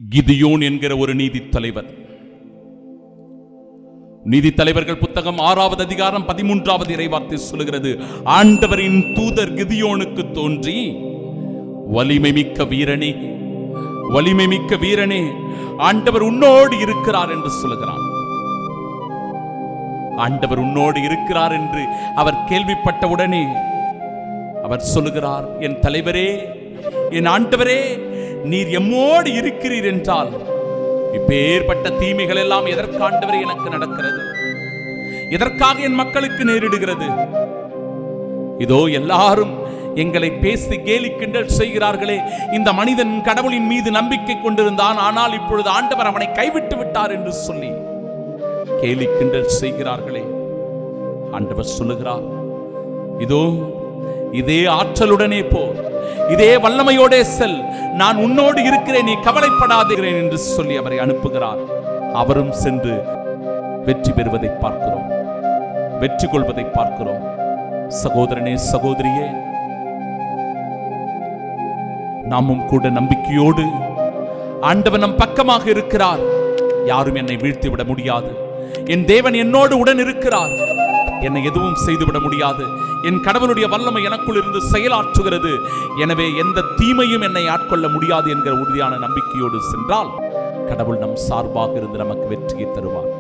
கிதியோன் என்கிற ஒரு நீதி தலைவர். நீதி தலைவர்கள் புத்தகம் 6வது அதிகாரம் 13வது இறைவார்த்தை சொல்லுகிறது, ஆண்டவரின் தூதர் கிதியோனுக்கு தோன்றி, வலிமை மிக்க வீரனே, வலிமை மிக்க வீரனே, ஆண்டவர் உன்னோடு இருக்கிறார் என்று சொல்லுகிறார். ஆண்டவர் உன்னோடு இருக்கிறார் என்று அவர் கேள்விப்பட்டவுடனே அவர் சொல்லுகிறார், என் தலைவரே, என் ஆண்டவரே, நீர் எம்மோடு இருக்கிறீர் என்றால் இப்பேற்பட்ட தீமைகள் எல்லாம் எதற்கு ஆண்டவரே எனக்கு நடக்கிறது? எதற்காக என் மக்களுக்கு நேரிடுகிறது? இதோ எல்லாரும் எங்களை பேசி கேலி கிண்டல் செய்கிறார்களே, இந்த மனிதன் கடவுளின் மீது நம்பிக்கை கொண்டிருந்தான், ஆனால் இப்பொழுது ஆண்டவர் அவனை கைவிட்டு விட்டார் என்று சொல்லி கேலி கிண்டல் செய்கிறார்களே. ஆண்டவர் சொல்லுகிறார், இதோ இதே ஆற்றலுடனே போ, இதே வல்லமையோடே செல், நான் உன்னோடு இருக்கிறேன், நீ கவலைப்படாதீர்கள் என்று சொல்லி அவரை அனுப்புகிறார். அவரும் சென்று வெற்றி பெறுவதை பார்க்கிறோம், வெற்றி கொள்வதை பார்க்கிறோம். சகோதரனே, சகோதரியே, நாமும் கூட நம்பிக்கையோடு ஆண்டவர் நம் பக்கமாக இருக்கிறார், யாரும் என்னை வீழ்த்திவிட முடியாது, என் தேவன் என்னோடு உடன் இருக்கிறார், என்னை எதுவும் செய்துவிட முடியாது, என் கடவுளுடைய வல்லமை எனக்குள் இருந்து செயலாற்றுகிறது, எனவே எந்த தீமையும் என்னை ஆட்கொள்ள முடியாது என்கிற உறுதியான நம்பிக்கையோடு சென்றால் கடவுள் நம் சார்பாக இருந்து நமக்கு வெற்றியை தருவார்.